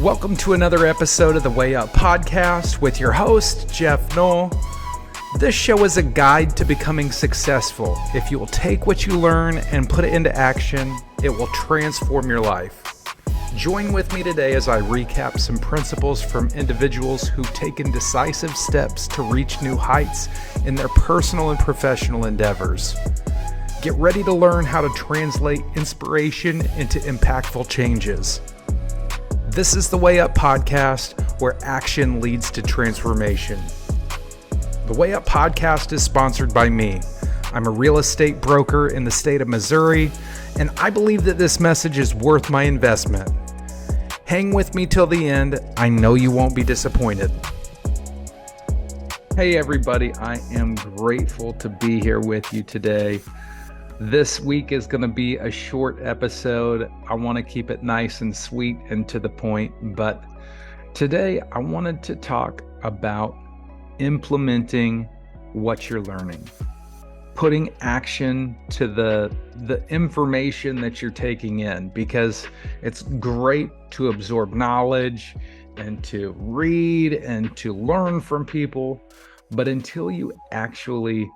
Welcome to another episode of the Way Up Podcast with your host, Geoff Knoll. This show is a guide to becoming successful. If you will take what you learn and put it into action, it will transform your life. Join with me today as I recap some principles from individuals who've taken decisive steps to reach new heights in their personal and professional endeavors. Get ready to learn how to translate inspiration into impactful changes. This is the Way Up Podcast, where action leads to transformation. The Way Up Podcast is sponsored by me. I'm a real estate broker in the state of Missouri, and I believe that this message is worth my investment. Hang with me till the end. I know you won't be disappointed. Hey everybody, I am grateful to be here with you today. This week is going to be a short episode. I want to keep it nice and sweet and to the point, but today I wanted to talk about implementing what you're learning, putting action to the information that you're taking in, because it's great to absorb knowledge and to read and to learn from people, but until you actually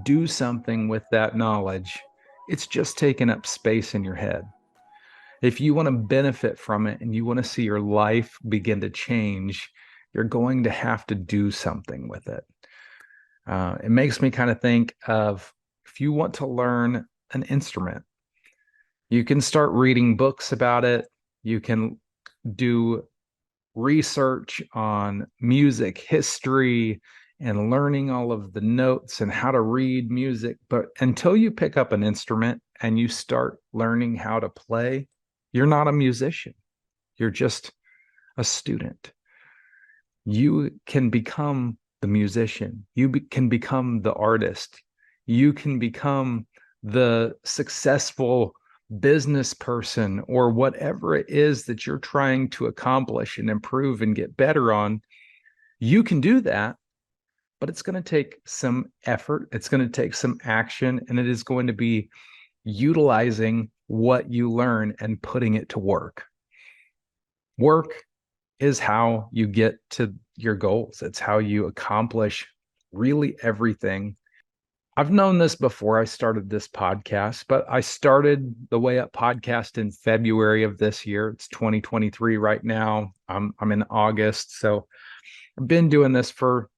do something with that knowledge, it's just taking up space in your head. If you want to benefit from it and you want to see your life begin to change, you're going to have to do something with it. It makes me kind of think of, if you want to learn an instrument, you can start reading books about it. You can do research on music history and learning all of the notes and how to read music. But until you pick up an instrument and you start learning how to play, you're not a musician. You're just a student. You can become the musician. You can become the artist. You can become the successful business person, or whatever it is that you're trying to accomplish and improve and get better on. You can do that. But it's going to take some effort. It's going to take some action, and it is going to be utilizing what you learn and putting it to work. Work is how you get to your goals. It's how you accomplish really everything. I've known this before I started this podcast, but I started the Way Up Podcast in February of this year. It's 2023 right now. I'm in August, so I've been doing this for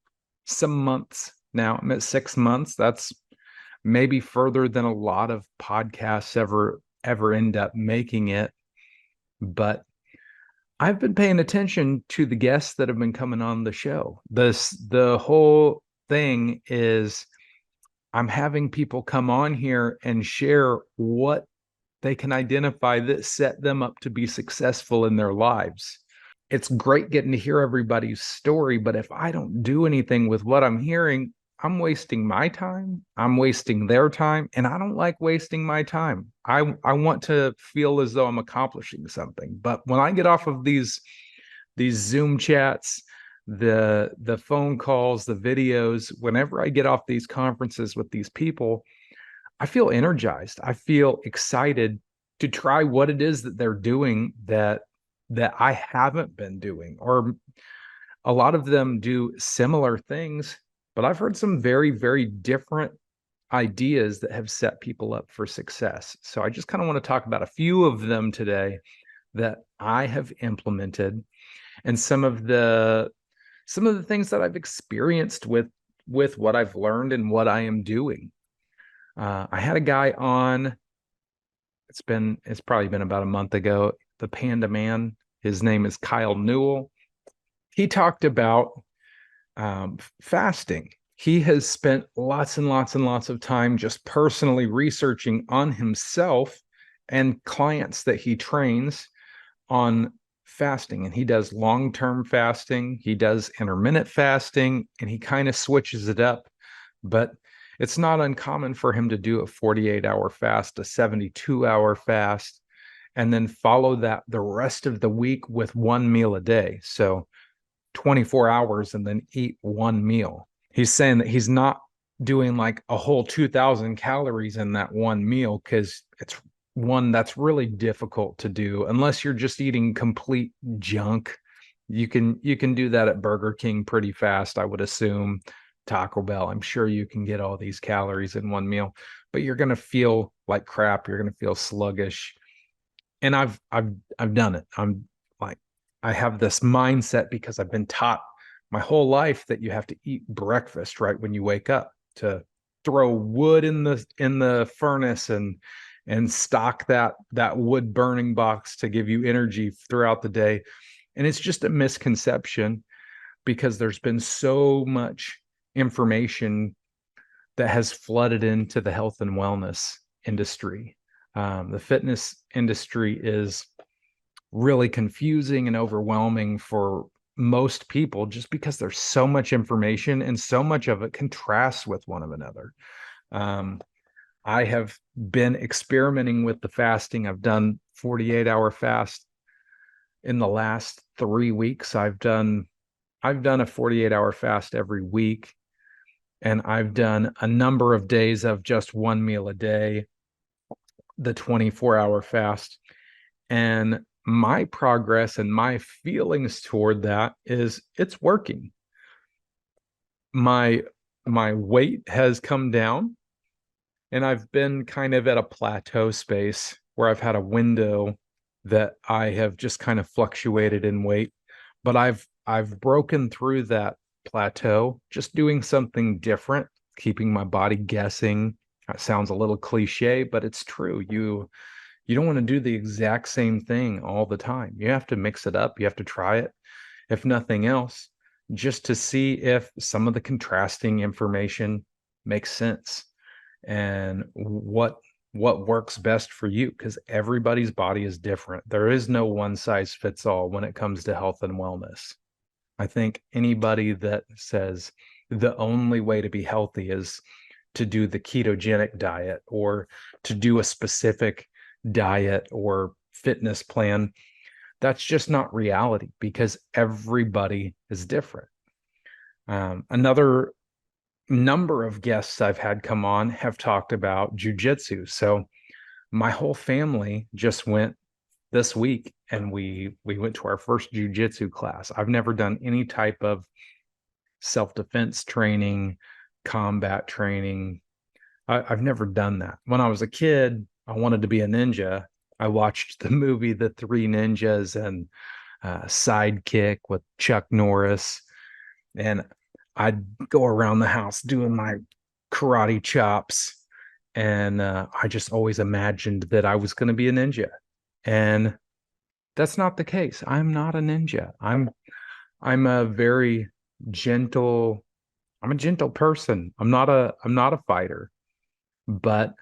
some months now. I'm at 6 months. That's maybe further than a lot of podcasts ever end up making it. But I've been paying attention to the guests that have been coming on the show. The whole thing is I'm having people come on here and share what they can identify that set them up to be successful in their lives. It's great getting to hear everybody's story, but if I don't do anything with what I'm hearing, I'm wasting my time, I'm wasting their time, and I don't like wasting my time. I want to feel as though I'm accomplishing something. But when I get off of these Zoom chats, the phone calls, the videos, whenever I get off these conferences with these people, I feel energized. I feel excited to try what it is that they're doing that I haven't been doing, or a lot of them do similar things, but I've heard some very, very different ideas that have set people up for success. So I just kind of want to talk about a few of them today that I have implemented, and some of the things that I've experienced with what I've learned and what I am doing. I had a guy on, it's probably been about a month ago, the Panda Man. His name is Kyle Newell. He talked about fasting. He has spent lots and lots and lots of time just personally researching on himself and clients that he trains on fasting. And he does long-term fasting. He does intermittent fasting, and he kind of switches it up. But it's not uncommon for him to do a 48-hour fast, a 72-hour fast, and then follow that the rest of the week with one meal a day. So 24 hours and then eat one meal. He's saying that he's not doing like a whole 2,000 calories in that one meal, because it's one that's really difficult to do unless you're just eating complete junk. You can do that at Burger King pretty fast, I would assume. Taco Bell, I'm sure you can get all these calories in one meal, but you're going to feel like crap. You're going to feel sluggish. And I've done it. I'm like, I have this mindset because I've been taught my whole life that you have to eat breakfast right when you wake up, to throw wood in the furnace and stock that wood burning box to give you energy throughout the day. And it's just a misconception because there's been so much information that has flooded into the health and wellness industry. The fitness industry is really confusing and overwhelming for most people just because there's so much information and so much of it contrasts with one another. I have been experimenting with the fasting. I've done 48-hour fast in the last 3 weeks. I've done a 48-hour fast every week, and I've done a number of days of just one meal a day, the 24-hour fast. And my progress and my feelings toward that is it's working. My weight has come down, and I've been kind of at a plateau space where I've had a window that I have just kind of fluctuated in weight, but I've broken through that plateau, just doing something different, keeping my body guessing. That sounds a little cliche, but it's true. You don't want to do the exact same thing all the time. You have to mix it up. You have to try it, if nothing else, just to see if some of the contrasting information makes sense and what works best for you, because everybody's body is different. There is no one size fits all when it comes to health and wellness. I think anybody that says the only way to be healthy is to do the ketogenic diet or to do a specific diet or fitness plan, that's just not reality, because everybody is different. Another number of guests I've had come on have talked about jujitsu. So my whole family just went this week, and we went to our first jujitsu class. I've never done any type of self-defense training, combat training. I've never done that. When I was a kid, I wanted to be a ninja. I watched the movie The Three Ninjas and Sidekick with Chuck Norris, and I'd go around the house doing my karate chops, and I just always imagined that I was going to be a ninja. And that's not the case. I'm not a ninja. I'm a very gentle, I'm a gentle person. I'm not a fighter. But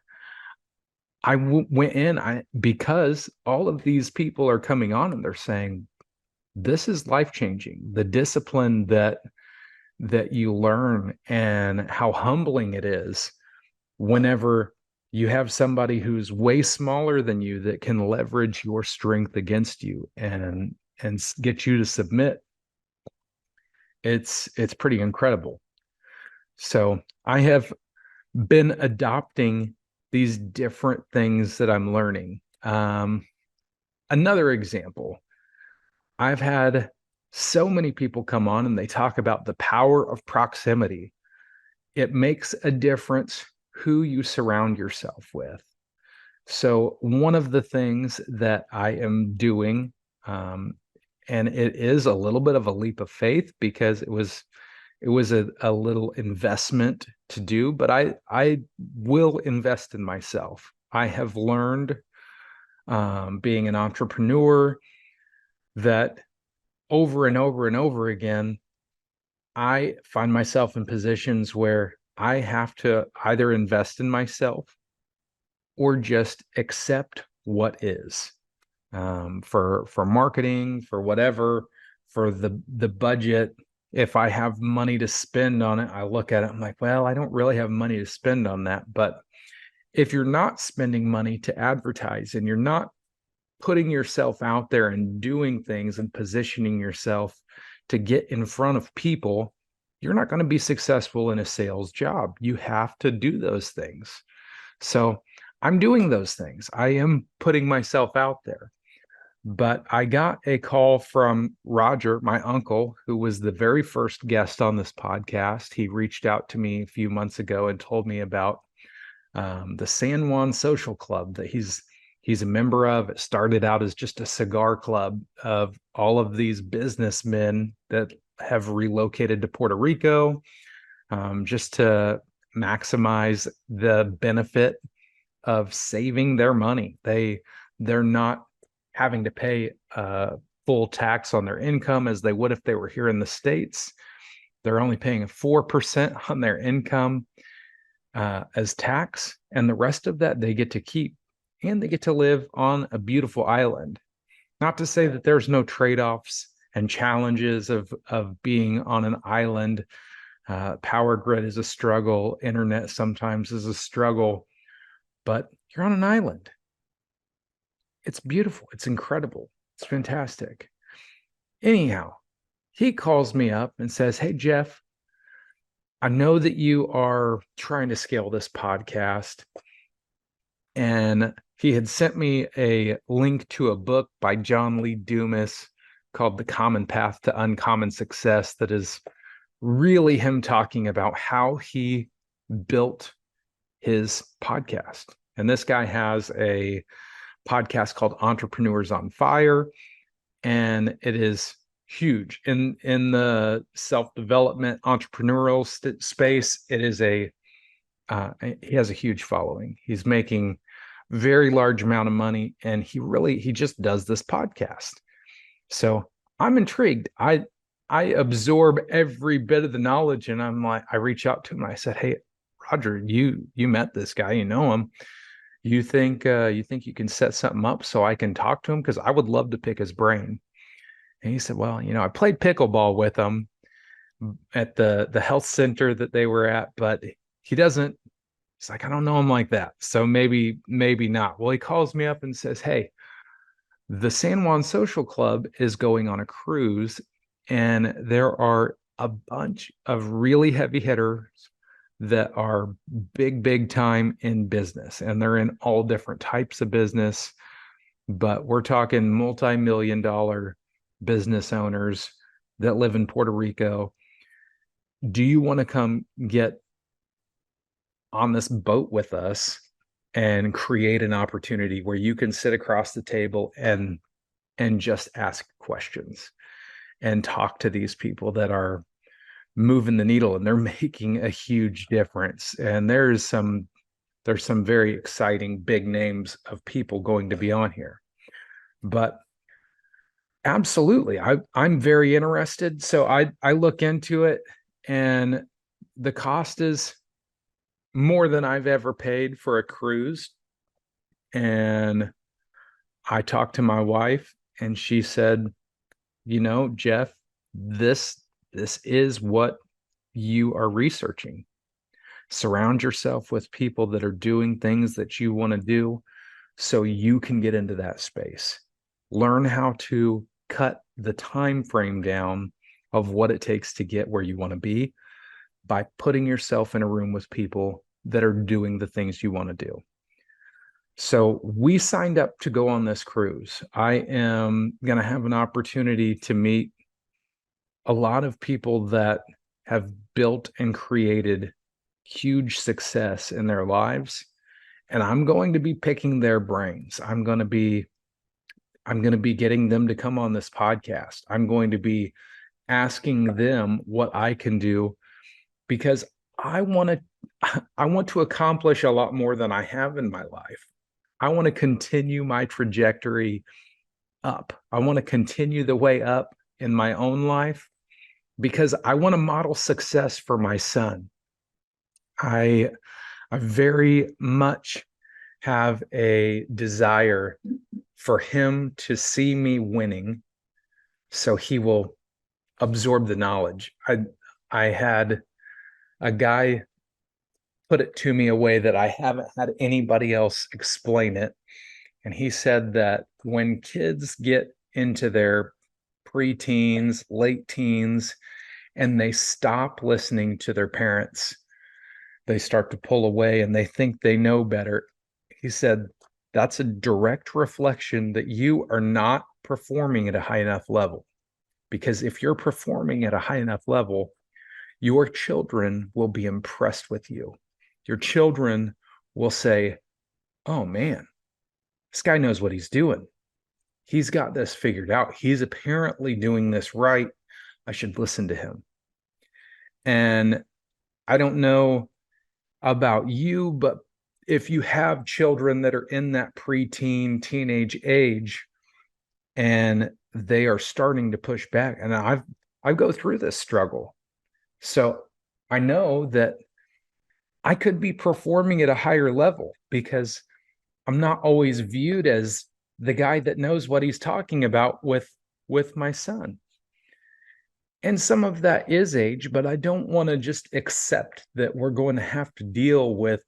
I went in because all of these people are coming on and they're saying this is life-changing. The discipline that you learn and how humbling it is whenever you have somebody who's way smaller than you that can leverage your strength against you and get you to submit. It's pretty incredible. So I have been adopting these different things that I'm learning. Another example, I've had so many people come on and they talk about the power of proximity. It makes a difference who you surround yourself with. So one of the things that I am doing, and it is a little bit of a leap of faith because it was a little investment to do, but I will invest in myself. I have learned, being an entrepreneur, that over and over and over again, I find myself in positions where I have to either invest in myself or just accept what is, for marketing, for whatever, for the budget. If I have money to spend on it, I look at it, I'm like, well, I don't really have money to spend on that. But if you're not spending money to advertise and you're not putting yourself out there and doing things and positioning yourself to get in front of people, you're not going to be successful in a sales job. You have to do those things. So I'm doing those things. I am putting myself out there. But I got a call from Roger, my uncle, who was the very first guest on this podcast. He reached out to me a few months ago and told me about the San Juan Social Club that he's a member of. It started out as just a cigar club of all of these businessmen that have relocated to Puerto Rico, just to maximize the benefit of saving their money. They're not having to pay full tax on their income as they would if they were here in the States. They're only paying 4% on their income as tax, and the rest of that they get to keep, and they get to live on a beautiful island. Not to say that there's no trade-offs and challenges of being on an island. Power grid is a struggle. Internet sometimes is a struggle, but you're on an island. It's beautiful. It's incredible. It's fantastic. Anyhow, he calls me up and says, "Hey, Geoff, I know that you are trying to scale this podcast." And he had sent me a link to a book by John Lee Dumas called The Common Path to Uncommon Success, that is really him talking about how he built his podcast. And this guy has a podcast called Entrepreneurs on Fire, and it is huge in the self-development entrepreneurial space. It is he has a huge following. He's making very large amount of money, and he just does this podcast. So I'm intrigued. I absorb every bit of the knowledge, and I reach out to him and I said, "Hey, Roger, you met this guy, you know him. You think you can set something up so I can talk to him? Because I would love to pick his brain." And he said, "Well, I played pickleball with him at the health center that they were at, but he's like, I don't know him like that. So maybe not." Well, he calls me up and says, "Hey, the San Juan Social Club is going on a cruise, and there are a bunch of really heavy hitters that are big time in business, and they're in all different types of business, but we're talking multi-million-dollar business owners that live in Puerto Rico. Do you want to come get on this boat with us and create an opportunity where you can sit across the table and just ask questions and talk to these people that are moving the needle and they're making a huge difference?" And there's some very exciting big names of people going to be on here. But absolutely, I'm very interested. So I look into it, and the cost is more than I've ever paid for a cruise. And I talked to my wife, and she said, "Geoff, this is what you are researching. Surround yourself with people that are doing things that you want to do so you can get into that space. Learn how to cut the time frame down of what it takes to get where you want to be by putting yourself in a room with people that are doing the things you want to do." So we signed up to go on this cruise. I am going to have an opportunity to meet a lot of people that have built and created huge success in their lives, and I'm going to be picking their brains. I'm going to be getting them to come on this podcast. I'm going to be asking them what I can do, because I want to accomplish a lot more than I have in my life. I want to continue my trajectory up. I want to continue the way up in my own life, because I want to model success for my son. I very much have a desire for him to see me winning, so he will absorb the knowledge. I had a guy put it to me a way that I haven't had anybody else explain it. And he said that when kids get into their preteens, late teens, and they stop listening to their parents, they start to pull away and they think they know better. He said, that's a direct reflection that you are not performing at a high enough level. Because if you're performing at a high enough level, your children will be impressed with you. Your children will say, oh man, this guy knows what he's doing. He's got this figured out. He's apparently doing this right. I should listen to him. And I don't know about you, but if you have children that are in that preteen, teenage age, and they are starting to push back, and I go through this struggle. So I know that I could be performing at a higher level because I'm not always viewed as the guy that knows what he's talking about with my son. And some of that is age, but I don't want to just accept that we're going to have to deal with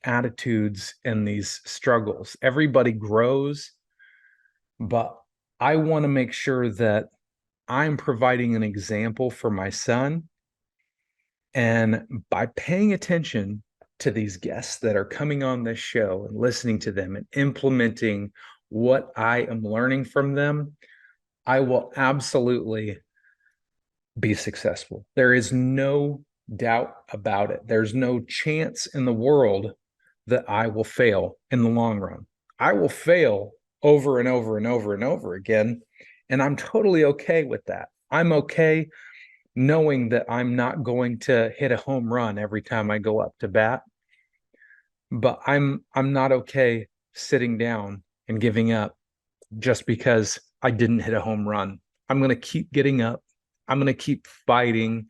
attitudes and these struggles. Everybody grows, but I want to make sure that I'm providing an example for my son. And by paying attention to these guests that are coming on this show and listening to them and implementing what I am learning from them, I will absolutely be successful. There is no doubt about it. There's no chance in the world that I will fail in the long run. I will fail over and over and over and over again. And I'm totally okay with that. I'm okay knowing that I'm not going to hit a home run every time I go up to bat. But I'm not okay sitting down and giving up just because I didn't hit a home run. I'm going to keep getting up. I'm going to keep fighting.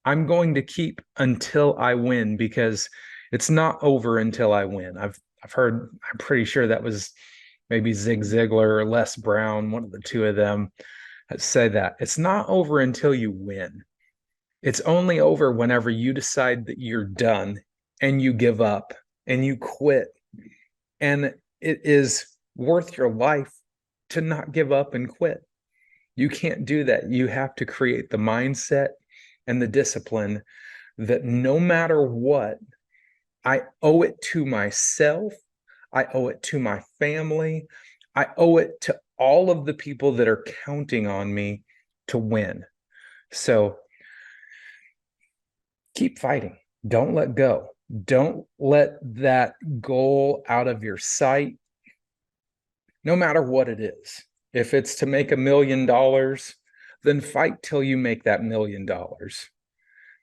I'm going to keep until I win, because it's not over until I win. I've heard, I'm pretty sure that was maybe Zig Ziglar or Les Brown, one of the two of them, that say that it's not over until you win. It's only over whenever you decide that you're done and you give up and you quit. And it is worth your life to not give up and quit. You can't do that. You have to create the mindset and the discipline that no matter what, I owe it to myself. I owe it to my family. I owe it to all of the people that are counting on me to win. So keep fighting. Don't let go. Don't let that goal out of your sight, no matter what it is. If it's to make $1 million, then fight till you make that $1 million.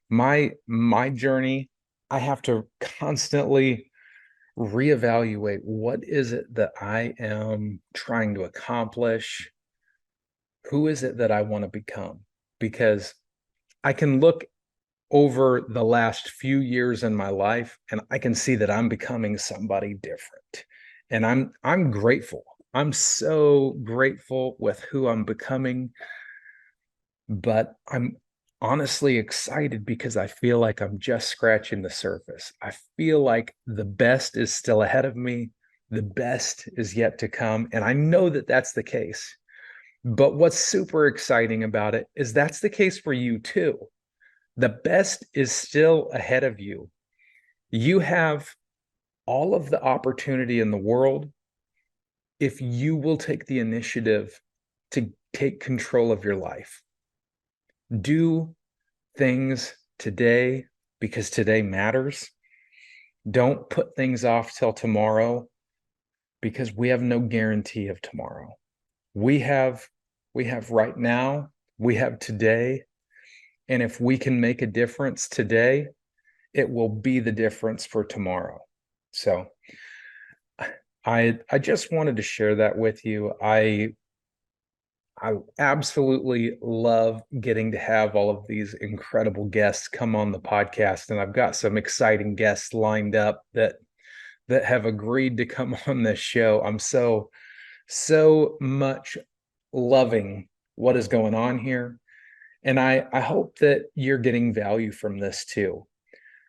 My journey, I have to constantly reevaluate what is it that I am trying to accomplish? Who is it that I want to become? Because I can look over the last few years in my life and I can see that I'm becoming somebody different. And I'm grateful. I'm so grateful with who I'm becoming, but I'm honestly excited because I feel like I'm just scratching the surface. I feel like the best is still ahead of me. The best is yet to come. And I know that that's the case. But what's super exciting about it is that's the case for you too. The best is still ahead of you. You have all of the opportunity in the world if you will take the initiative to take control of your life. Do things today because today matters. Don't put things off till tomorrow because we have no guarantee of tomorrow. We have right now, we have today. And if we can make a difference today, it will be the difference for tomorrow. So I just wanted to share that with you. I absolutely love getting to have all of these incredible guests come on the podcast, and I've got some exciting guests lined up that have agreed to come on this show. I'm so much loving what is going on here, and I hope that you're getting value from this too.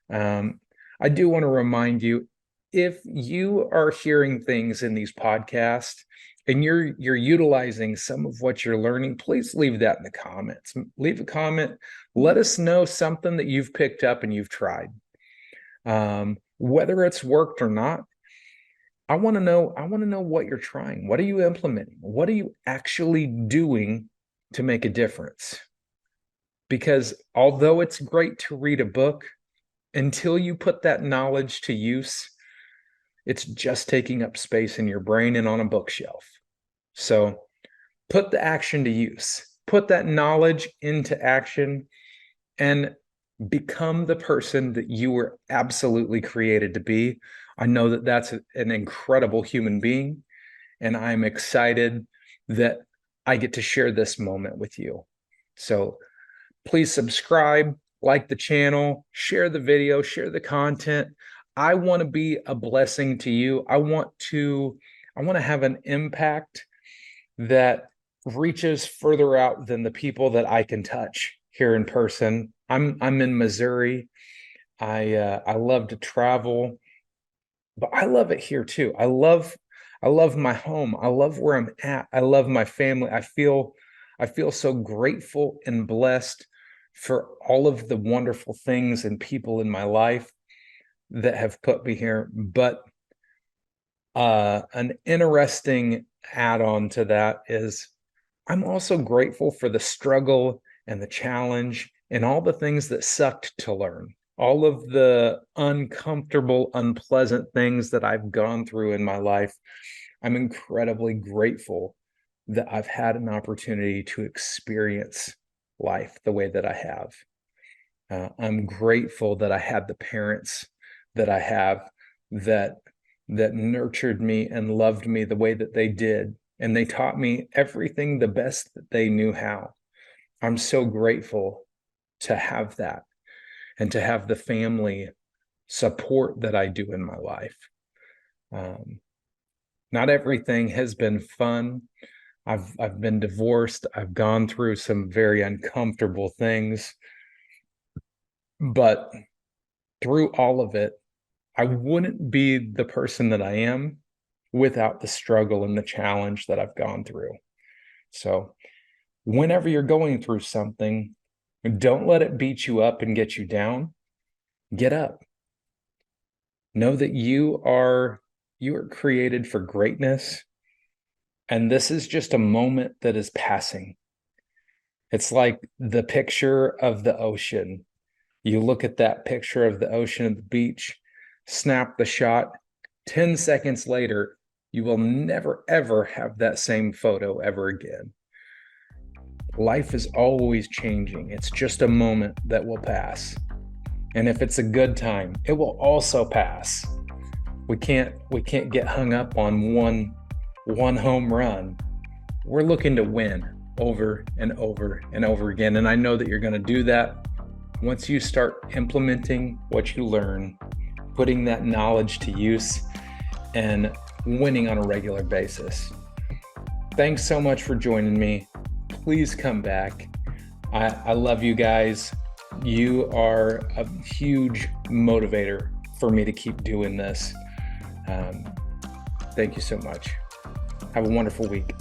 I do want to remind you, if you are hearing things in these podcasts and you're utilizing some of what you're learning, please leave that in the comments. Leave a comment. Let us know something that you've picked up and you've tried. whether it's worked or not. I want to know what you're trying. What are you implementing? What are you actually doing to make a difference? Because although it's great to read a book, until you put that knowledge to use, it's just taking up space in your brain and on a bookshelf. So put the action to use, put that knowledge into action, and become the person that you were absolutely created to be. I know that that's an incredible human being, and I'm excited that I get to share this moment with you. So please subscribe, like the channel, share the video, share the content. I want to be a blessing to you. I want to have an impact that reaches further out than the people that I can touch here in person. I'm in Missouri. I love to travel, but I love it here too. I love my home. I love where I'm at. I love my family. I feel so grateful and blessed for all of the wonderful things and people in my life that have put me here. But an interesting add-on to that is I'm also grateful for the struggle and the challenge and all the things that sucked to learn, all of the uncomfortable, unpleasant things that I've gone through in my life. I'm incredibly grateful that I've had an opportunity to experience life the way that I have. I'm grateful that I had the parents that I have that nurtured me and loved me the way that they did. And they taught me everything the best that they knew how. I'm so grateful to have that and to have the family support that I do in my life. Not everything has been fun. I've been divorced. I've gone through some very uncomfortable things. But through all of it, I wouldn't be the person that I am without the struggle and the challenge that I've gone through. So whenever you're going through something, don't let it beat you up and get you down. Get up. Know that you are created for greatness. And this is just a moment that is passing. It's like the picture of the ocean. You look at that picture of the ocean at the beach, snap the shot. 10 seconds later, you will never, ever have that same photo ever again. Life is always changing. It's just a moment that will pass. And if it's a good time, it will also pass. We can't get hung up on one home run. We're looking to win over and over and over again. And I know that you're going to do that once you start implementing what you learn, putting that knowledge to use, and winning on a regular basis. Thanks so much for joining me. Please come back. I love you guys. You are a huge motivator for me to keep doing this. Thank you so much. Have a wonderful week.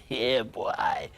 Yeah, boy.